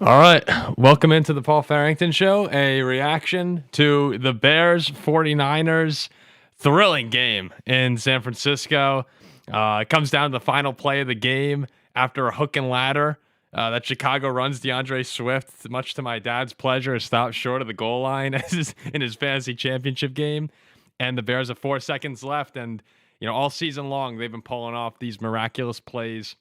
All right. Welcome into the Paul Farrington Show, a reaction to the Bears-49ers thrilling game in San Francisco. It comes down to the final play of the game after a hook and ladder that Chicago runs. DeAndre Swift, much to my dad's pleasure, is stopped short of the goal line in his fantasy championship game. And the Bears have 4 seconds left. And, all season long, they've been pulling off these miraculous plays.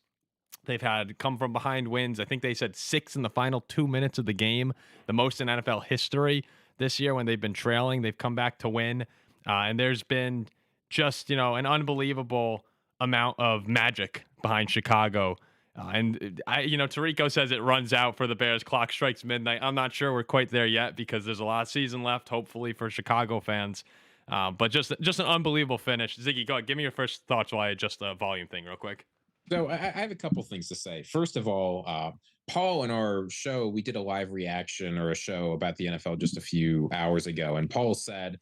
They've had come from behind wins. I think they said 6 in the final 2 minutes of the game, the most in NFL history this year when they've been trailing. They've come back to win. And there's been just, an unbelievable amount of magic behind Chicago. Tirico says it runs out for the Bears. Clock strikes midnight. I'm not sure we're quite there yet because there's a lot of season left, hopefully, for Chicago fans. But just an unbelievable finish. Ziggy, go ahead. Give me your first thoughts while I adjust the volume thing real quick. So I have a couple things to say. First of all, Paul, in our show, we did a live reaction or a show about the NFL just a few hours ago. And Paul said,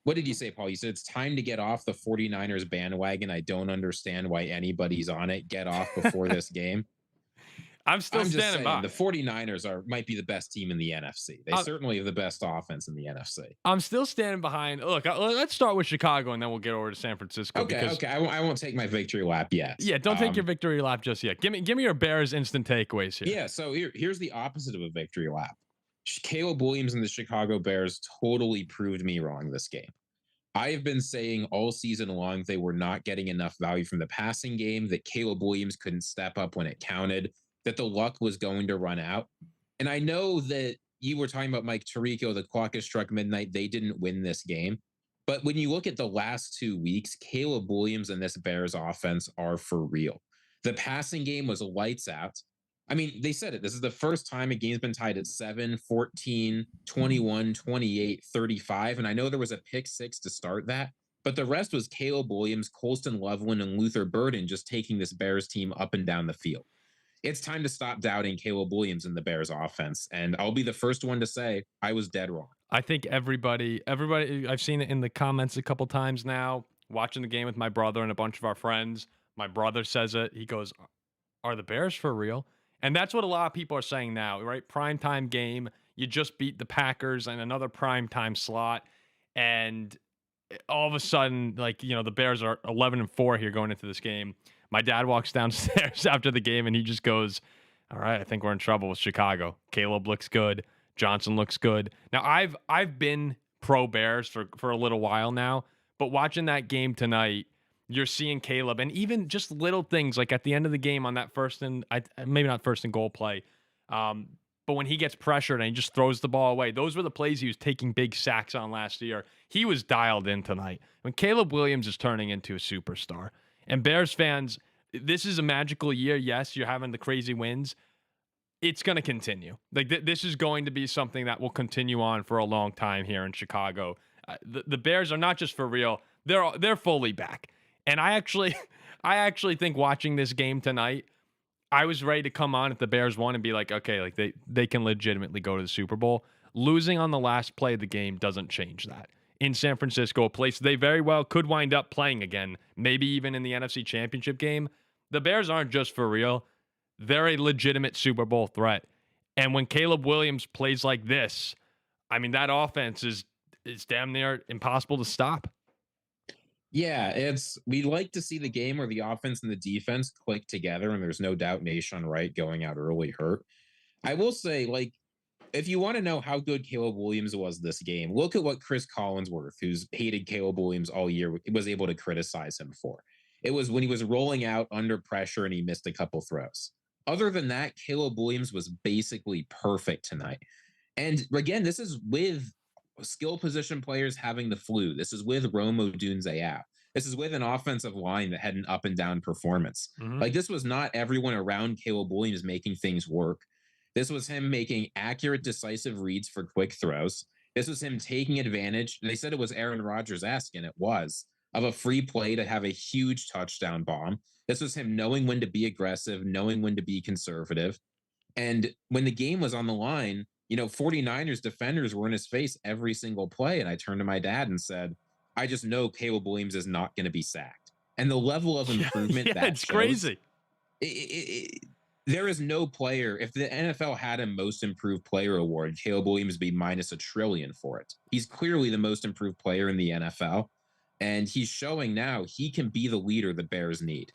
what did you say, Paul? You said it's time to get off the 49ers bandwagon. I don't understand why anybody's on it. Get off before this game. I'm standing saying, by. The 49ers might be the best team in the NFC. They certainly have the best offense in the NFC. I'm still standing behind. Look, let's start with Chicago, and then we'll get over to San Francisco. Okay. I won't take my victory lap yet. Yeah, don't take your victory lap just yet. Give me your Bears instant takeaways here. Yeah, so here's the opposite of a victory lap. Caleb Williams and the Chicago Bears totally proved me wrong this game. I have been saying all season long they were not getting enough value from the passing game, that Caleb Williams couldn't step up when it counted, that the luck was going to run out. And I know that you were talking about Mike Tirico, the clock has struck midnight. They didn't win this game. But when you look at the last 2 weeks, Caleb Williams and this Bears offense are for real. The passing game was lights out. I mean, they said it. This is the first time a game's been tied at 7, 14, 21, 28, 35. And I know there was a pick 6 to start that. But the rest was Caleb Williams, Colston Loveland, and Luther Burden just taking this Bears team up and down the field. It's time to stop doubting Caleb Williams in the Bears offense. And I'll be the first one to say I was dead wrong. I think everybody, I've seen it in the comments a couple times now, watching the game with my brother and a bunch of our friends. My brother says it. He goes, are the Bears for real? And that's what a lot of people are saying now, right? Primetime game. You just beat the Packers in another primetime slot. And all of a sudden, the Bears are 11-4 here going into this game. My dad walks downstairs after the game and he just goes, all right, I think we're in trouble with Chicago. Caleb looks good. Johnson looks good. Now, I've been pro Bears for a little while now, but watching that game tonight, you're seeing Caleb and even just little things like at the end of the game on that maybe not first and goal play, but when he gets pressured and he just throws the ball away, those were the plays he was taking big sacks on last year. He was dialed in tonight. When Caleb Williams is turning into a superstar. And Bears fans, this is a magical year. Yes, you're having the crazy wins. It's going to continue. This is going to be something that will continue on for a long time here in Chicago. The Bears are not just for real. They're fully back. And I actually think watching this game tonight, I was ready to come on if the Bears won and be like, okay, they can legitimately go to the Super Bowl. Losing on the last play of the game doesn't change that. In San Francisco, a place they very well could wind up playing again, maybe even in the NFC Championship game. The Bears aren't just for real. They're a legitimate Super Bowl threat. And when Caleb Williams plays like this, I mean, that offense is damn near impossible to stop. Yeah, we'd like to see the game where the offense and the defense click together, and there's no doubt Nation Wright going out early hurt. I will say, if you want to know how good Caleb Williams was this game, look at what Chris Collinsworth, who's hated Caleb Williams all year, was able to criticize him for. It was when he was rolling out under pressure and he missed a couple throws. Other than that, Caleb Williams was basically perfect tonight. And again, this is with skill position players having the flu. This is with Rome Odunze out. This is with an offensive line that had an up and down performance. Mm-hmm. This was not everyone around Caleb Williams making things work. This was him making accurate, decisive reads for quick throws. This was him taking advantage. They said it was Aaron Rodgers-esque, and it was, of a free play to have a huge touchdown bomb. This was him knowing when to be aggressive, knowing when to be conservative. And when the game was on the line, 49ers defenders were in his face every single play. And I turned to my dad and said, I just know Caleb Williams is not going to be sacked. And the level of improvement it's crazy. There is no player. If the NFL had a most improved player award, Caleb Williams would be minus a trillion for it. He's clearly the most improved player in the NFL. And he's showing now he can be the leader the Bears need.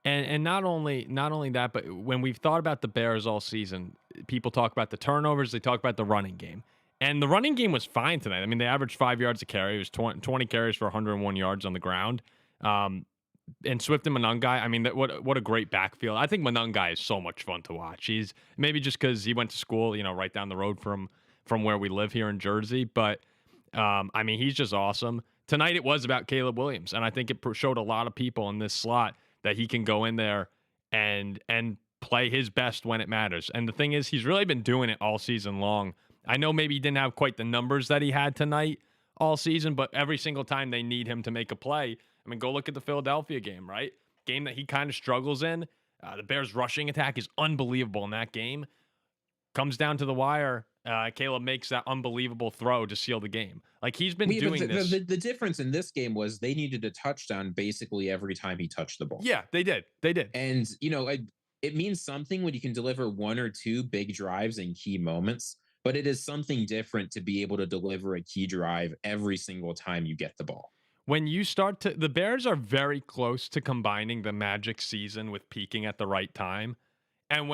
And not only that, but when we've thought about the Bears all season, people talk about the turnovers, they talk about the running game. And the running game was fine tonight. I mean, they averaged 5 yards a carry. It was 20 carries for 101 yards on the ground. And Swift and Monangai, I mean, what a great backfield. I think Monangai is so much fun to watch. He's maybe just because he went to school, right down the road from where we live here in Jersey. But I mean, he's just awesome. Tonight it was about Caleb Williams, and I think it showed a lot of people in this slot that he can go in there and play his best when it matters. And the thing is, he's really been doing it all season long. I know maybe he didn't have quite the numbers that he had tonight all season, but every single time they need him to make a play, I mean, go look at the Philadelphia game, right? Game that he kind of struggles in. The Bears' rushing attack is unbelievable in that game. Comes down to the wire. Caleb makes that unbelievable throw to seal the game. Like, he's been doing this. The difference in this game was they needed a touchdown basically every time he touched the ball. Yeah, they did. And, it means something when you can deliver one or two big drives in key moments, but it is something different to be able to deliver a key drive every single time you get the ball. When you start to, the Bears are very close to combining the magic season with peaking at the right time. And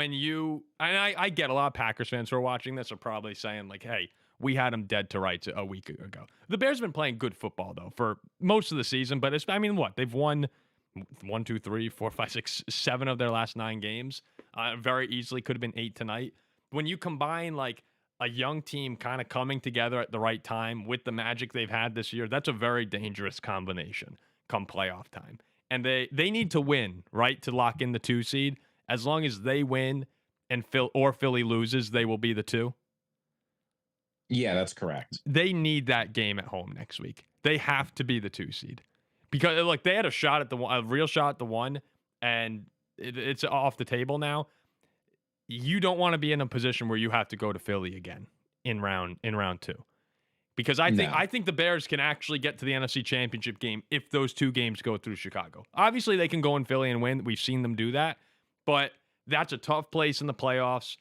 I get a lot of Packers fans who are watching this are probably saying like, hey, we had them dead to rights a week ago. The Bears have been playing good football though for most of the season, but they've won 1, 2, 3, 4, 5, 6, 7 of their last 9 games. Very easily could have been 8 tonight. When you combine like a young team kind of coming together at the right time with the magic they've had this year, that's a very dangerous combination come playoff time. And they need to win, right, to lock in the 2 seed. As long as they win and Philly loses, they will be the 2. Yeah, that's correct. They need that game at home next week. They have to be the 2 seed because like they had a real shot at the 1, and it's off the table now. You don't want to be in a position where you have to go to Philly again in round 2. Because I think the Bears can actually get to the NFC Championship game if those 2 games go through Chicago. Obviously, they can go in Philly and win. We've seen them do that. But that's a tough place in the playoffs.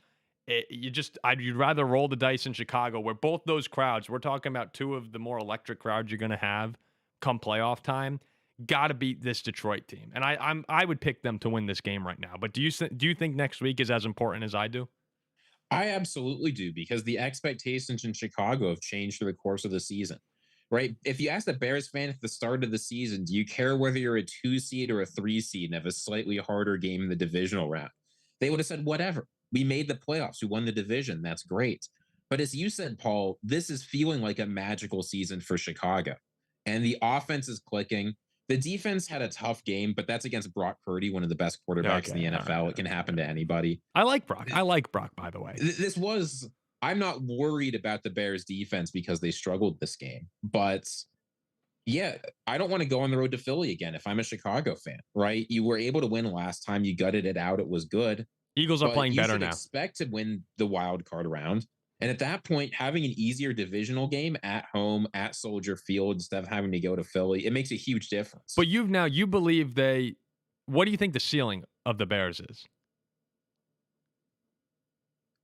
You'd rather roll the dice in Chicago, where both those crowds, we're talking about 2 of the more electric crowds you're going to have come playoff time, got to beat this Detroit team. And I would pick them to win this game right now. But do you think next week is as important as I do? I absolutely do, because the expectations in Chicago have changed through the course of the season, right? If you ask the Bears fan at the start of the season, do you care whether you're a 2 seed or a 3 seed and have a slightly harder game in the divisional round? They would have said, whatever. We made the playoffs. We won the division. That's great. But as you said, Paul, this is feeling like a magical season for Chicago. And the offense is clicking. The defense had a tough game, but that's against Brock Purdy, one of the best quarterbacks in the NFL. Right, it can happen to anybody. I like Brock. I like Brock, by the way. I'm not worried about the Bears defense because they struggled this game. But yeah, I don't want to go on the road to Philly again if I'm a Chicago fan, right? You were able to win last time. You gutted it out. It was good. Eagles are playing better now. You should expect to win the wild card round. And at that point, having an easier divisional game at home, at Soldier Field, instead of having to go to Philly, it makes a huge difference. But you believe what do you think the ceiling of the Bears is?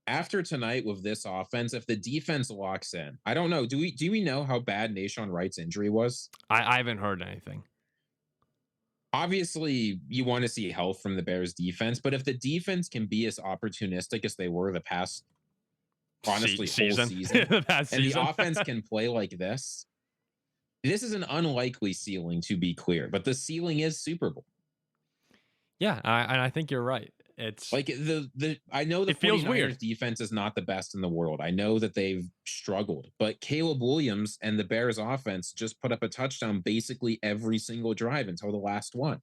After tonight with this offense, if the defense locks in, I don't know. Do we know how bad Nahshon Wright's injury was? I haven't heard anything. Obviously, you want to see health from the Bears defense, but if the defense can be as opportunistic as they were the past, honestly, season. Whole season, the the offense can play like this is an unlikely ceiling, to be clear, but the ceiling is Super Bowl. Yeah, I think you're right. It's like I know the 49ers defense is not the best in the world. I know that they've struggled, but Caleb Williams and the Bears offense just put up a touchdown basically every single drive until the last one.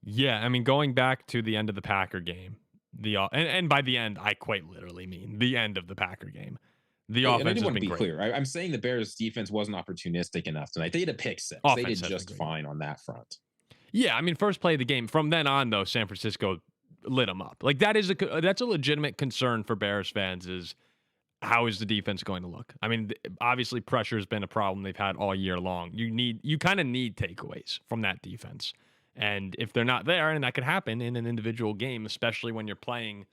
Yeah, I mean, going back to the end of the Packer game, and by the end, I quite literally mean the end of the Packer game. The offense I do want to be clear. I'm saying the Bears defense wasn't opportunistic enough tonight. They had a pick six. They did just fine on that front. Yeah, I mean, first play of the game. From then on, though, San Francisco lit them up. Like that's a legitimate concern for Bears fans. Is how is the defense going to look? I mean, obviously pressure has been a problem they've had all year long. You kind of need takeaways from that defense. And if they're not there, and that could happen in an individual game, especially when you're playing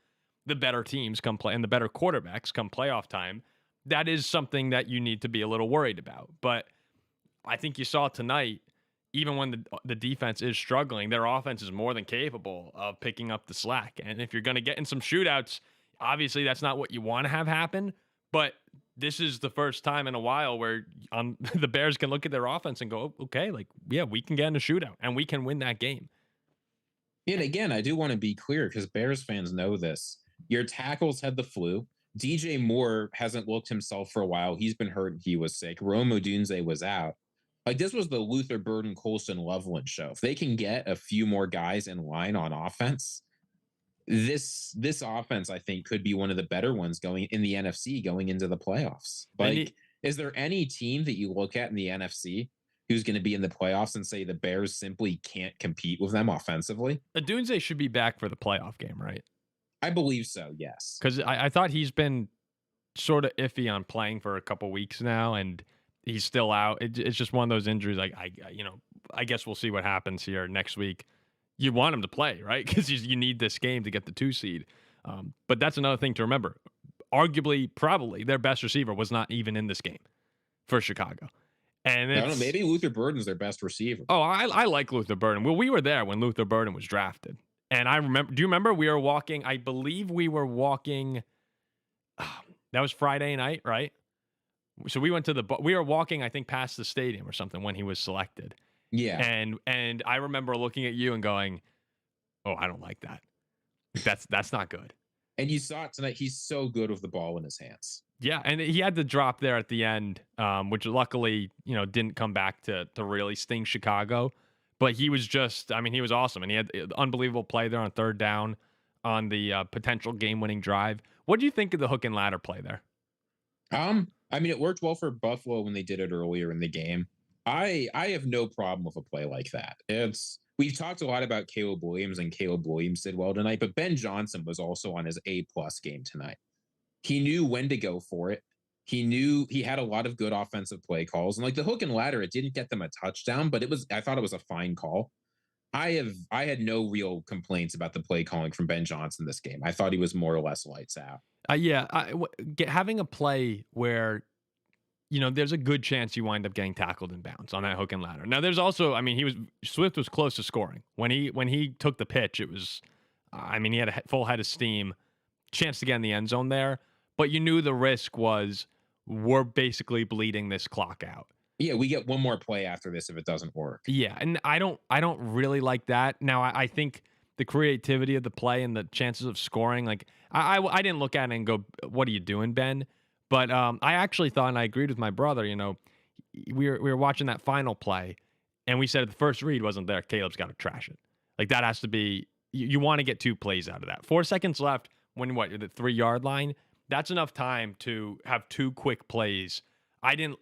the better teams come play and the better quarterbacks come playoff time, that is something that you need to be a little worried about. But I think you saw tonight, even when the defense is struggling, their offense is more than capable of picking up the slack. And if you're going to get in some shootouts, obviously that's not what you want to have happen. But this is the first time in a while where the Bears can look at their offense and go, okay, like, yeah, we can get in a shootout and we can win that game. And again, I do want to be clear because Bears fans know this. Your tackles had the flu. DJ Moore hasn't looked himself for a while. He's been hurt. He was sick. Rome Odunze was out. Like, this was the Luther Burden Colson Loveland show. If they can get a few more guys in line on offense, this offense, I think, could be one of the better ones going in the NFC going into the playoffs. Like, is there any team that you look at in the NFC who's going to be in the playoffs and say the Bears simply can't compete with them offensively? Odunze should be back for the playoff game, right? I believe so, yes. Because I thought he's been sort of iffy on playing for a couple weeks now, and he's still out. It's just one of those injuries. Like, I guess we'll see what happens here next week. You want him to play, right? Because you need this game to get the 2 seed. But that's another thing to remember. Arguably, probably their best receiver was not even in this game for Chicago. And I don't know, maybe Luther Burden's their best receiver. Oh, I like Luther Burden. Well, we were there when Luther Burden was drafted. And I remember, do you remember we were walking? I believe we were walking. That was Friday night, right? So we went to we were walking, I think, past the stadium or something when he was selected. Yeah. And I remember looking at you and going, oh, I don't like that. That's not good. And you saw it tonight. He's so good with the ball in his hands. Yeah, and he had the drop there at the end, which luckily, didn't come back to really sting Chicago. But he was just, he was awesome. And he had an unbelievable play there on 3rd down on the potential game-winning drive. What do you think of the hook and ladder play there? It worked well for Buffalo when they did it earlier in the game. I have no problem with a play like that. We've talked a lot about Caleb Williams, and Caleb Williams did well tonight, but Ben Johnson was also on his A+ game tonight. He knew when to go for it. He knew he had a lot of good offensive play calls, and like the hook and ladder, it didn't get them a touchdown, but I thought it was a fine call. I had no real complaints about the play calling from Ben Johnson this game. I thought he was more or less lights out. Having a play where there's a good chance you wind up getting tackled in bounds on that hook and ladder. Now, there's also, Swift was close to scoring when he took the pitch. It was, he had a full head of steam, chance to get in the end zone there, but you knew the risk was we're basically bleeding this clock out. Yeah, we get one more play after this if it doesn't work. Yeah, and I don't really like that. Now, I think the creativity of the play and the chances of scoring, like I didn't look at it and go, "What are you doing, Ben?" But I actually thought, and I agreed with my brother. We were watching that final play, and we said the first read wasn't there. Caleb's got to trash it. Like that has to be. You want to get 2 plays out of that. 4 seconds left. When the 3-yard line. That's enough time to have 2 quick plays.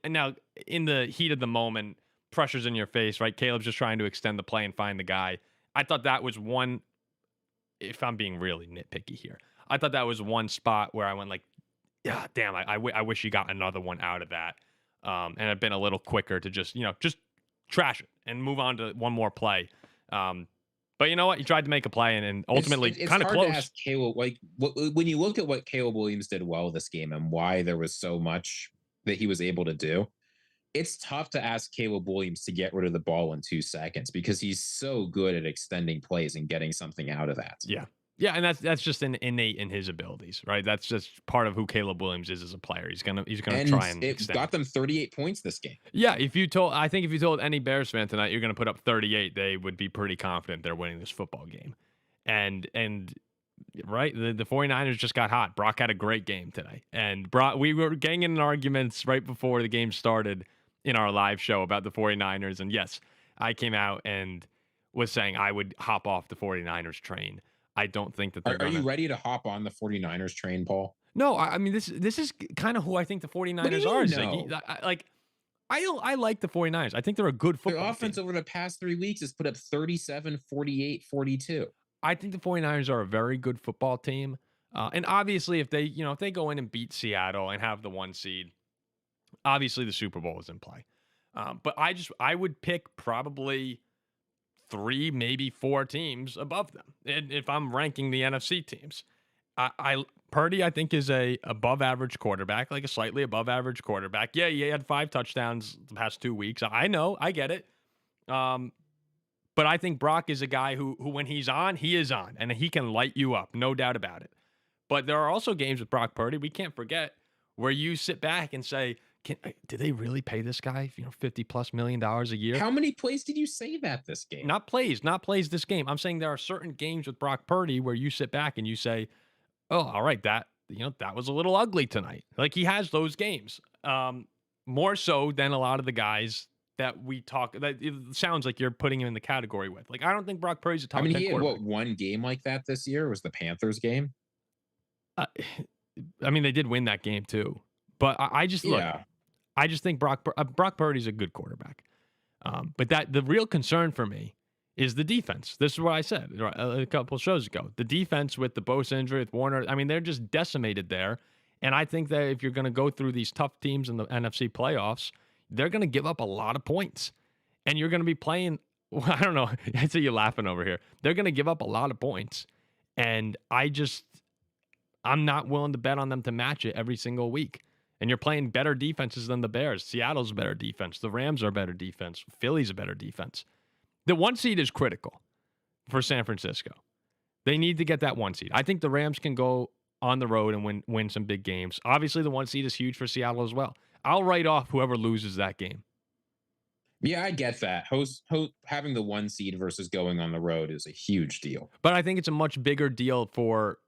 Now, in the heat of the moment, pressure's in your face, right? Caleb's just trying to extend the play and find the guy. I thought that was one, if I'm being really nitpicky here, I thought that was one spot where I went like, yeah, damn, I wish you got another one out of that. And I've been a little quicker to just trash it and move on to one more play. But you know what? He tried to make a play and ultimately kind of close. It's hard to ask Caleb, when you look at what Caleb Williams did well this game and why there was so much that he was able to do, it's tough to ask Caleb Williams to get rid of the ball in 2 seconds because he's so good at extending plays and getting something out of that. Yeah. Yeah, and that's just innate in his abilities, right? That's just part of who Caleb Williams is as a player. He's gonna try and it got them 38 points this game. Yeah, if you told any Bears fan tonight you're gonna put up 38, they would be pretty confident they're winning this football game. And right, the 49ers just got hot. Brock had a great game today, and we were getting in arguments right before the game started in our live show about the 49ers. And yes, I came out and was saying I would hop off the 49ers train. I don't think that they're Are you ready to hop on the 49ers train, Paul? No, this is kind of who I think the 49ers are, Ziggy. I like the 49ers. I think they're a good football Their offense team. over the past 3 weeks has put up 37, 48, 42. I think the 49ers are a very good football team. And obviously if they go in and beat Seattle and have the 1 seed, obviously the Super Bowl is in play. But I would pick probably 3, maybe 4 teams above them. And if I'm ranking the NFC teams, Purdy, I think, is a above average quarterback, like a slightly above average quarterback. Yeah, he had 5 touchdowns the past 2 weeks. I know, I get it. But I think Brock is a guy who when he's on, he is on, and he can light you up, no doubt about it. But there are also games with Brock Purdy, we can't forget, where you sit back and say, did they really pay this guy, $50+ million a year? How many plays did you say that this game? Not plays this game. I'm saying there are certain games with Brock Purdy where you sit back and you say, oh, all right, that was a little ugly tonight. Like, he has those games, more so than a lot of the guys that we talk. That it sounds like you're putting him in the category with. Like, I don't think Brock Purdy's a top 10 he had quarterback. one game like that this year? It was the Panthers game? They did win that game too. But I just think Brock Purdy's a good quarterback. But the real concern for me is the defense. This is what I said a couple shows ago. The defense with the Bosa injury, with Warner, they're just decimated there. And I think that if you're going to go through these tough teams in the NFC playoffs, they're going to give up a lot of points. And you're going to be playing, I don't know, I see you laughing over here. They're going to give up a lot of points. And I'm not willing to bet on them to match it every single week. And you're playing better defenses than the Bears. Seattle's a better defense. The Rams are a better defense. Philly's a better defense. The 1 seed is critical for San Francisco. They need to get that 1 seed. I think the Rams can go on the road and win some big games. Obviously, the 1 seed is huge for Seattle as well. I'll write off whoever loses that game. Yeah, I get that. Having the 1 seed versus going on the road is a huge deal. But I think it's a much bigger deal for...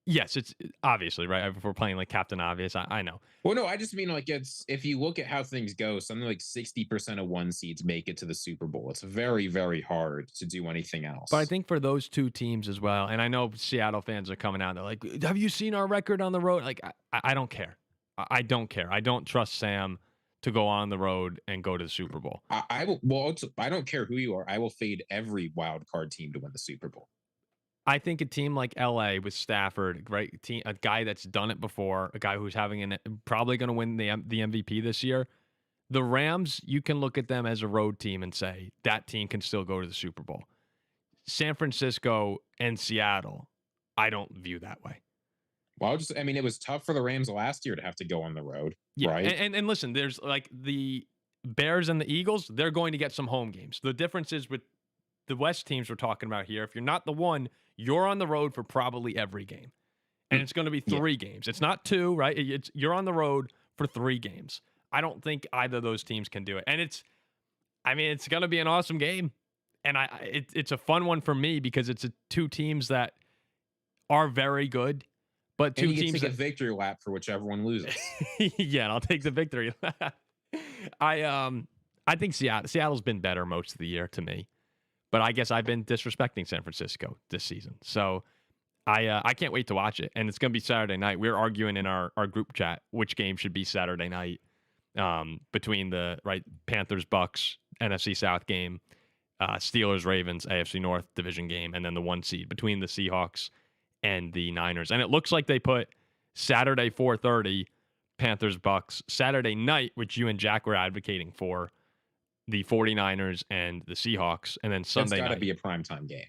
Yes, it's obviously, right? If we're playing like Captain Obvious, I know. Well, no, I just mean like if you look at how things go, something like 60% of 1 seeds make it to the Super Bowl. It's very, very hard to do anything else. But I think for those 2 teams as well, and I know Seattle fans are coming out, they're like, have you seen our record on the road? Like, I don't care. I don't care. I don't trust Sam to go on the road and go to the Super Bowl. I will. Well, I don't care who you are. I will fade every wild card team to win the Super Bowl. I think a team like LA with Stafford, right? A guy that's done it before, a guy who's probably going to win the MVP this year. The Rams, you can look at them as a road team and say that team can still go to the Super Bowl. San Francisco and Seattle, I don't view that way. Well, it was tough for the Rams last year to have to go on the road, right? And listen, there's like the Bears and the Eagles, they're going to get some home games. The difference is with the West teams we're talking about here, if you're not the one, you're on the road for probably every game. And it's going to be 3 games. It's not 2, right? You're on the road for 3 games. I don't think either of those teams can do it. And it's going to be an awesome game. And it's a fun one for me because it's 2 teams that are very good, but 2 teams take a victory lap for whichever one loses. Yeah, and I'll take the victory lap. I think Seattle's been better most of the year to me. But I guess I've been disrespecting San Francisco this season. So I can't wait to watch it. And it's going to be Saturday night. We're arguing in our group chat which game should be Saturday night between the Panthers, Bucks, NFC South game, Steelers, Ravens, AFC North division game, and then the 1 seed between the Seahawks and the Niners. And it looks like they put Saturday 4:30, Panthers, Bucks, Saturday night, which you and Jack were advocating for, the 49ers and the Seahawks, and then Sunday night. It's got to be a primetime game.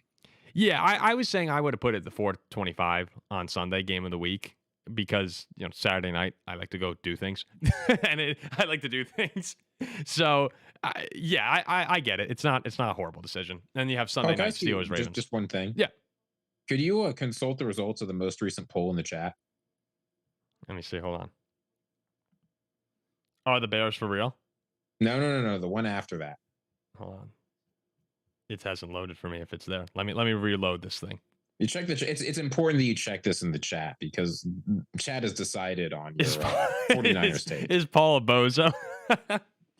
Yeah, I was saying I would have put it the 4:25 on Sunday, game of the week, because Saturday night I like to go do things, and I like to do things. So I get it. It's not a horrible decision. Then you have Sunday night Steelers Ravens. Just one thing. Yeah. Could you consult the results of the most recent poll in the chat? Let me see. Hold on. Are the Bears for real? No. The one after that. Hold on. It hasn't loaded for me if it's there. Let me reload this thing. You check it's important that you check this in the chat because chat has decided on your 49ers take. Is Paul a bozo?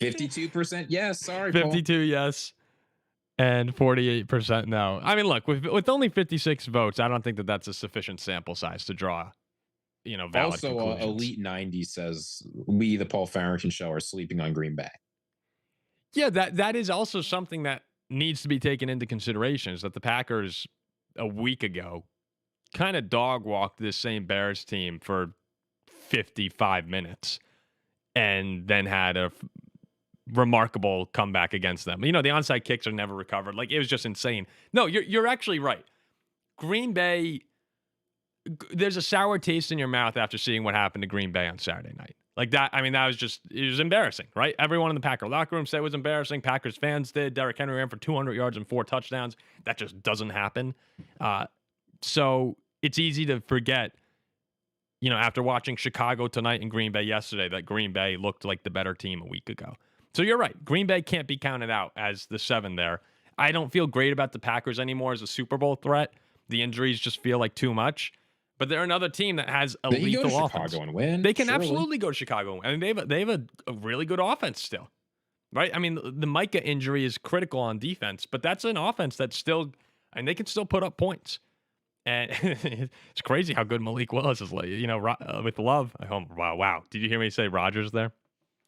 52% yes. Sorry, 52 Paul. yes. And 48% no. I mean, look, with only 56 votes, I don't think that's a sufficient sample size to draw, valid also, conclusions. Elite 90 says we, the Paul Farrington Show, are sleeping on Green Bay. Yeah, that is also something that needs to be taken into consideration, is that the Packers a week ago kind of dog walked this same Bears team for 55 minutes and then had a remarkable comeback against them. The onside kicks are never recovered. Like, it was just insane. No, you're actually right. Green Bay, there's a sour taste in your mouth after seeing what happened to Green Bay on Saturday night. Like that, I mean, it was embarrassing, right? Everyone in the Packer locker room said it was embarrassing. Packers fans did. Derrick Henry ran for 200 yards and 4 touchdowns. That just doesn't happen. So it's easy to forget, after watching Chicago tonight and Green Bay yesterday, that Green Bay looked like the better team a week ago. So you're right. Green Bay can't be counted out as the 7 there. I don't feel great about the Packers anymore as a Super Bowl threat. The injuries just feel like too much. But they're another team that has a lethal offense. They can go to Chicago and win. They can absolutely go to Chicago. And they have a really good offense still, right? I mean, the Micah injury is critical on defense, but that's an offense that's still, and they can still put up points. And it's crazy how good Malik Willis is, with Love. Wow. Did you hear me say Rodgers there?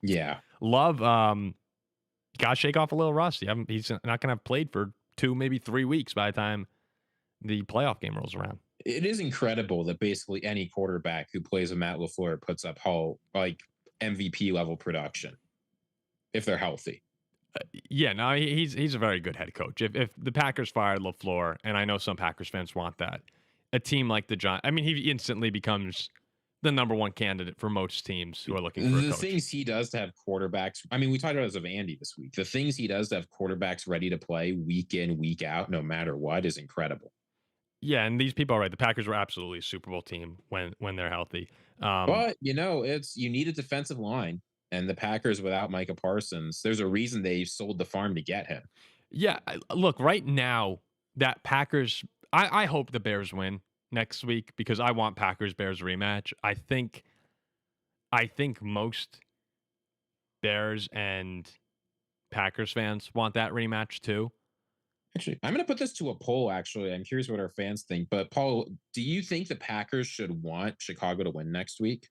Yeah. Love, got to shake off a little rust. He's not going to have played for 2, maybe 3 weeks by the time the playoff game rolls around. It is incredible that basically any quarterback who plays with Matt LaFleur puts up MVP level production if they're healthy. He's a very good head coach. If the Packers fired LaFleur, and I know some Packers fans want that, a team like the Giants, I mean, he instantly becomes the number 1 candidate for most teams who are looking for a coach. The things he does to have quarterbacks, I mean, we talked about this of Andy this week. The things he does to have quarterbacks ready to play week in, week out, no matter what, is incredible. Yeah, and these people are right. The Packers were absolutely a Super Bowl team when they're healthy. But, you need a defensive line. And the Packers without Micah Parsons, there's a reason they sold the farm to get him. Yeah, look, right now, that Packers, I hope the Bears win next week because I want Packers-Bears rematch. I think most Bears and Packers fans want that rematch too. Actually, I'm going to put this to a poll, actually. I'm curious what our fans think. But, Paul, do you think the Packers should want Chicago to win next week?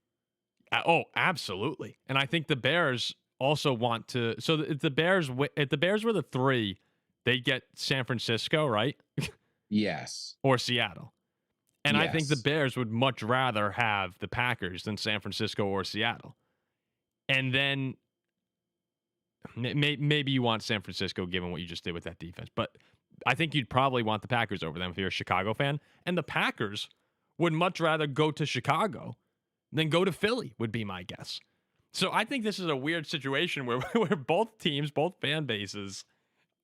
Oh, absolutely. And I think the Bears also want to. So if the Bears were the 3, they get San Francisco, right? Yes. Or Seattle. And yes. I think the Bears would much rather have the Packers than San Francisco or Seattle. And then maybe you want San Francisco given what you just did with that defense. But I think you'd probably want the Packers over them if you're a Chicago fan. And the Packers would much rather go to Chicago than go to Philly, would be my guess. So I think this is a weird situation where both teams, both fan bases,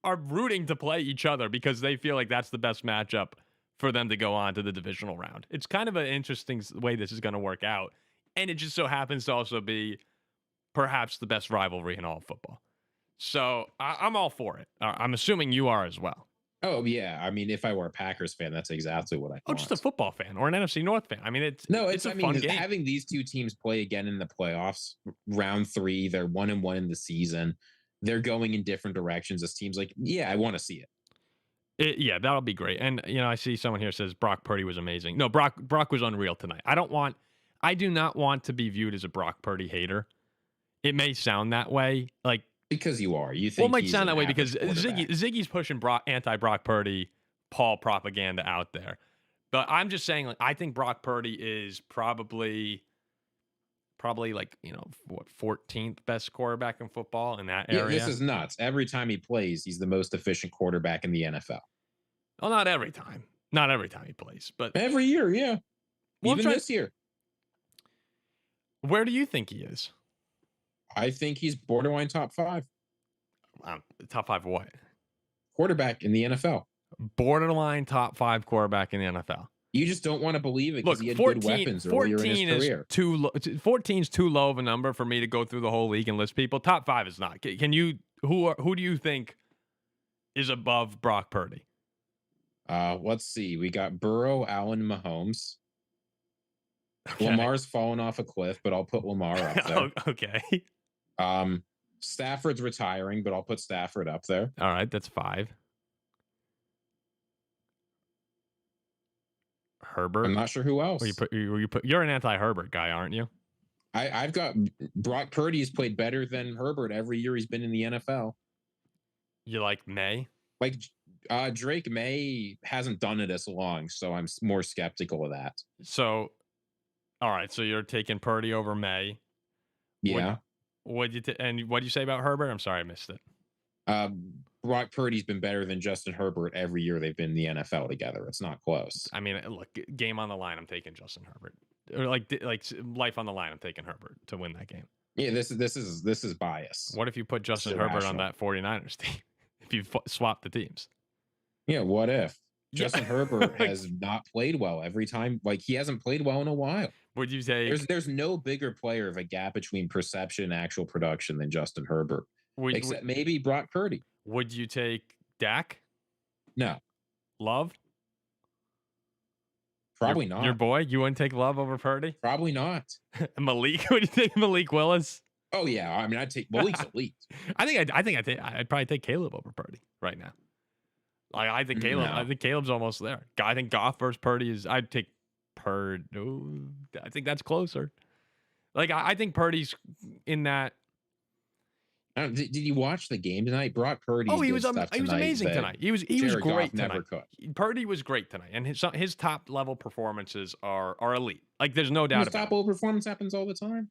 are rooting to play each other because they feel like that's the best matchup for them to go on to the divisional round. It's kind of an interesting way this is going to work out. And it just so happens to also be perhaps the best rivalry in all of football. So I'm all for it. I'm assuming you are as well. Oh, yeah. I mean, if I were a Packers fan, that's exactly what I want. Oh, just a football fan or an NFC North fan. I mean, it's a fun game. Having these two teams play again in the playoffs, round 3, they're 1-1 in the season. They're going in different directions as teams. I want to see it. Yeah, that'll be great. And, I see someone here says Brock Purdy was amazing. No, Brock was unreal tonight. I do not want to be viewed as a Brock Purdy hater. It may sound that way. Because you are. You think it might sound that way because Ziggy's pushing anti-Brock Purdy Paul propaganda out there. But I'm just saying, I think Brock Purdy is probably 14th best quarterback in football in that area. This is nuts. Every time he plays, he's the most efficient quarterback in the NFL. Well, not every time. Not every time he plays, but every year, yeah. Even this year. Where do you think he is? I think he's borderline top 5. Top 5 what? Quarterback in the NFL. Borderline top 5 quarterback in the NFL. You just don't want to believe it because he had good weapons earlier in his career. 14 is too low of a number for me to go through the whole league and list people. Top 5 is not. Can you? Who do you think is above Brock Purdy? Let's see. We got Burrow, Allen, Mahomes. Okay. Lamar's fallen off a cliff, but I'll put Lamar up there. Okay. Stafford's retiring, but I'll put Stafford up there. All right, that's 5. Herbert. I'm not sure who else. You're an anti-Herbert guy, aren't you? I've got Brock Purdy's played better than Herbert every year he's been in the NFL. You like May? Drake May hasn't done it as long, so I'm more skeptical of that. So, all right, so you're taking Purdy over May. Yeah. And what'd you say about Herbert? I'm sorry, I missed it. Brock Purdy's been better than Justin Herbert every year they've been in the NFL together. It's not close. I mean, look, game on the line, I'm taking Justin Herbert. Or like life on the line, I'm taking Herbert to win that game. Yeah, this is bias. What if you put Justin Herbert on that 49ers team? If you swap the teams? Yeah, what if? Justin Herbert has not played well every time. Like, he hasn't played well in a while. Would you say there's no bigger player of a gap between perception and actual production than Justin Herbert? Except maybe Brock Purdy. Would you take Dak? No. Love? Probably not. Your boy? You wouldn't take Love over Purdy? Probably not. Malik? Would you take Malik Willis? Oh yeah, I mean, I'd take Malik's elite. I'd probably take Caleb over Purdy right now. Like, I think Caleb. No. I think Caleb's almost there. I think Goff versus Purdy is. I'd take Purdy. I think that's closer. Like, I think Purdy's in that. Did you watch the game tonight? Brock Purdy. Oh, he was amazing tonight. He was great tonight. Purdy was great tonight, and his top level performances are elite. Like, there's no doubt. His top level performance happens all the time.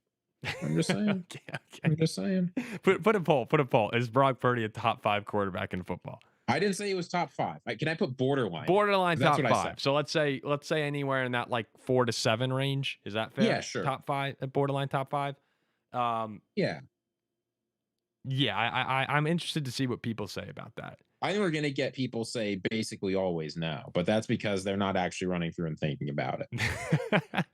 I'm just saying. Okay. I'm just saying. Put a poll. Is Brock Purdy a top 5 quarterback in football? I didn't say he was top 5. Can I put borderline? Borderline top 5. So let's say anywhere in that like 4 to 7 range. Is that fair? Yeah, sure. Top 5, borderline top 5. Yeah. Yeah, I'm interested to see what people say about that. I think we're gonna get people say basically always now, but that's because they're not actually running through and thinking about it.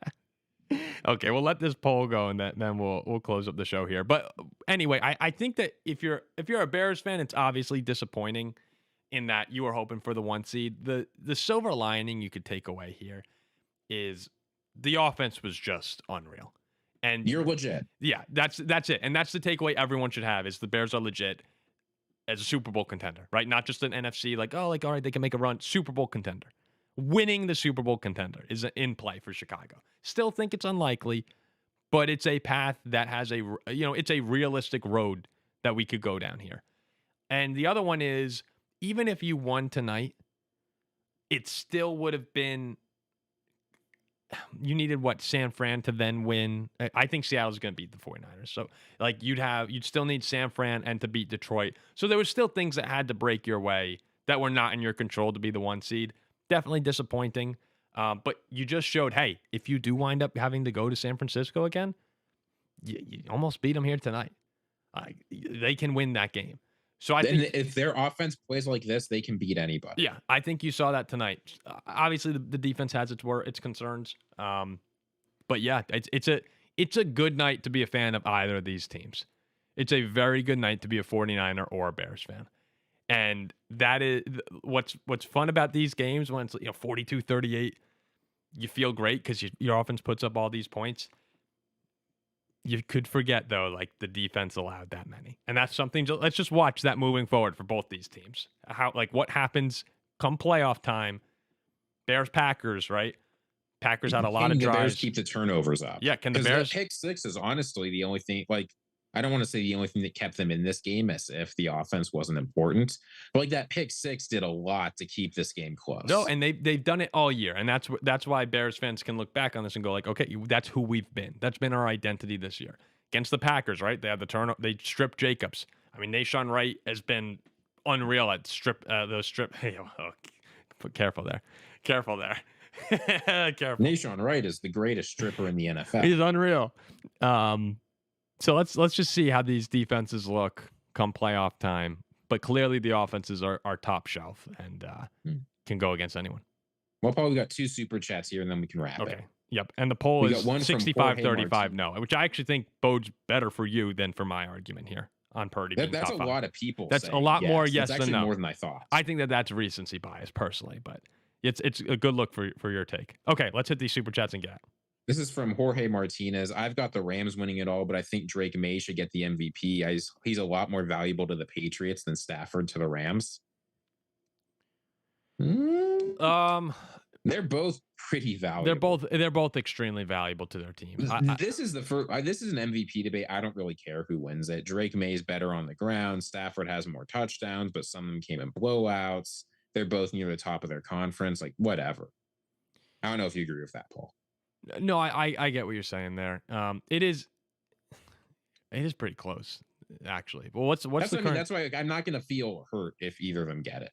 Okay, we'll let this poll go, and then we'll close up the show here. But anyway, I think that if you're a Bears fan, it's obviously disappointing in that you were hoping for the 1 seed. The silver lining you could take away here is the offense was just unreal. And you're legit. Yeah, that's it. And that's the takeaway everyone should have is the Bears are legit as a Super Bowl contender, right? Not just an NFC, all right, they can make a run. Super Bowl contender. Winning the Super Bowl contender is in play for Chicago. Still think it's unlikely, but it's a path that has it's a realistic road that we could go down here. And the other one is, even if you won tonight, it still would have been, you needed San Fran to then win. I think Seattle's going to beat the 49ers. So you'd still need San Fran and to beat Detroit. So there were still things that had to break your way that were not in your control to be the 1 seed. Definitely disappointing. But you just showed, hey, if you do wind up having to go to San Francisco again, you almost beat them here tonight. They can win that game. So I think if their offense plays like this, they can beat anybody. Yeah, I think you saw that tonight. Obviously, the defense has its concerns. But yeah, it's a good night to be a fan of either of these teams. It's a very good night to be a 49er or a Bears fan. And that is what's fun about these games when it's 42-38. You feel great because your offense puts up all these points. You could forget, though, the defense allowed that many. And that's something, let's just watch that moving forward for both these teams. What happens come playoff time, Bears-Packers, right? Packers had a lot of drives. The Bears keep the turnovers up. Yeah, can the Bears? Pick 6 is honestly the only thing, I don't want to say the only thing that kept them in this game as if the offense wasn't important. But that pick 6 did a lot to keep this game close. No, and they've done it all year. And that's why Bears fans can look back on this and go okay, that's who we've been. That's been our identity this year. Against the Packers, right? They had the turnover. They stripped Jacobs. I mean, Nahshon Wright has been unreal at those strip. Hey, careful there. Careful. Nahshon Wright is the greatest stripper in the NFL. He's unreal. So let's just see how these defenses look come playoff time. But clearly the offenses are top shelf and can go against anyone. Well, Paul, we got 2 super chats here, and then we can wrap it. Yep. And the poll is 65-35 no, which I actually think bodes better for you than for my argument here on Purdy. That's a lot of people. That's a lot more yes than no. More than I thought. I think that's recency bias personally, but it's a good look for your take. Okay, let's hit these super chats and get out. This is from Jorge Martinez. I've got the Rams winning it all, but I think Drake May should get the MVP. He's a lot more valuable to the Patriots than Stafford to the Rams. They're both pretty valuable. They're both extremely valuable to their teams. This is this is an MVP debate. I don't really care who wins it. Drake May is better on the ground. Stafford has more touchdowns, but some of them came in blowouts. They're both near the top of their conference. Whatever. I don't know if you agree with that, Paul. No, I get what you're saying there. It is. It is pretty close, actually. Well, what's That's the what I mean. current? That's why I'm not going to feel hurt if either of them get it.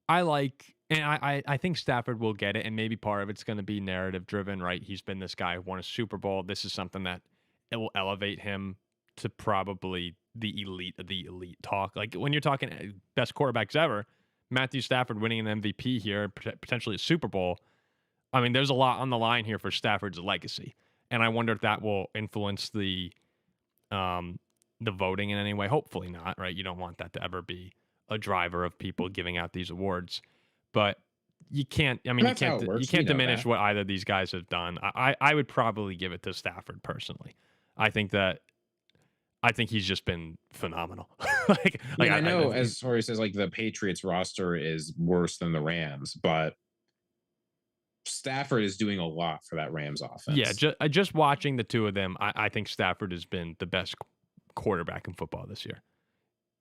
I think Stafford will get it, and maybe part of it's going to be narrative driven, right? He's been this guy who won a Super Bowl. This is something that it will elevate him to probably the elite of the elite talk. Like when you're talking best quarterbacks ever, Matthew Stafford winning an MVP here, potentially a Super Bowl. I mean, there's a lot on the line here for Stafford's legacy, and I wonder if that will influence the voting in any way. Hopefully not, right? You don't want that to ever be a driver of people giving out these awards, but you can't. I mean, That's how it works. You can't We know diminish that. what either of these guys have done. I would probably give it to Stafford personally. I think he's just been phenomenal. I know as far as like the Patriots roster is worse than the Rams, but Stafford is doing a lot for that Rams offense. Yeah, just watching the two of them, I think Stafford has been the best quarterback in football this year.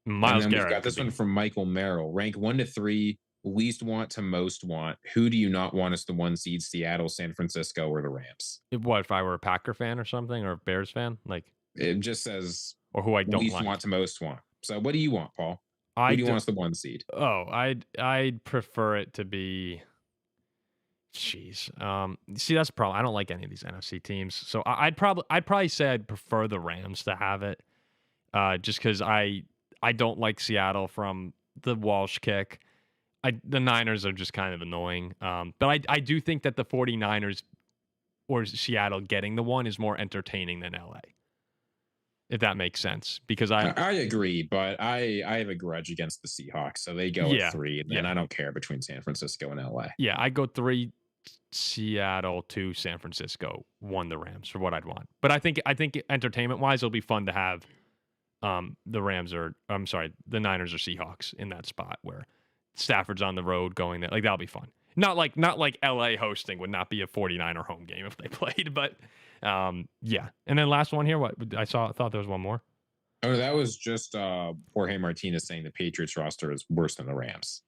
Myles and then Garrett. we've got this one from Michael Merrill. Rank 1 to 3, least want to most want. Who do you not want as the 1 seed? Seattle, San Francisco, or the Rams? What if I were a Packer fan or something, or a Bears fan? Like it just says, or who I don't least like. want to most want. So what do you want, Paul? Who do you want as the 1 seed? Oh, I'd prefer it to be. Jeez. See, that's the problem. I don't like any of these NFC teams, so I'd probably say I'd prefer the Rams to have it, just because I don't like Seattle from the Walsh kick. The Niners are just kind of annoying, but I do think that the 49ers or Seattle getting the 1 is more entertaining than LA. If that makes sense, because I agree, but I have a grudge against the Seahawks, so they go at 3, and I don't care between San Francisco and LA. Yeah, I go 3 Seattle, 2 San Francisco, 1 the Rams for what I'd want. But I think entertainment wise, it'll be fun to have the Niners or Seahawks in that spot where Stafford's on the road going there. Like that'll be fun. Not like LA hosting would not be a 49er home game if they played, but yeah. And then last one here, what I thought there was one more. Oh, that was just Jorge Martinez saying the Patriots roster is worse than the Rams.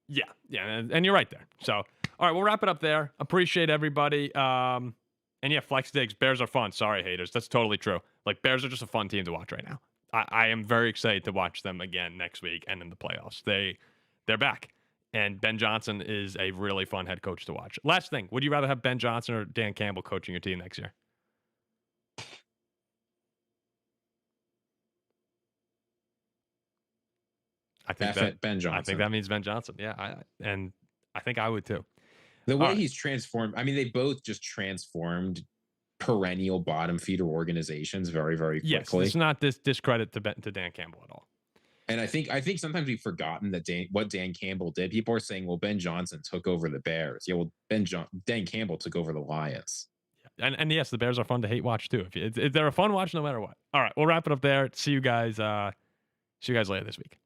Yeah, and you're right there. So, all right, we'll wrap it up there. Appreciate everybody. And yeah, flex digs. Bears are fun. Sorry, haters. That's totally true. Like Bears are just a fun team to watch right now. I am very excited to watch them again next week and in the playoffs. They're back. And Ben Johnson is a really fun head coach to watch. Last thing, would you rather have Ben Johnson or Dan Campbell coaching your team next year? I think Ben Johnson. I think that means Ben Johnson. Yeah, I think I would too. The way he's transformed, I mean, they both just transformed perennial bottom feeder organizations very, very quickly. Yes, it's not this discredit to Dan Campbell at all. And I think sometimes we've forgotten that what Dan Campbell did. People are saying, well, Ben Johnson took over the Bears. Yeah, well, Dan Campbell took over the Lions. Yeah. And yes, the Bears are fun to hate watch too. If they're a fun watch no matter what. All right, we'll wrap it up there. See you guys later this week.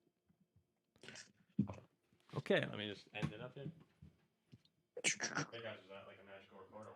Okay, let me just end it up here. Hey guys, is that like a magical recorder?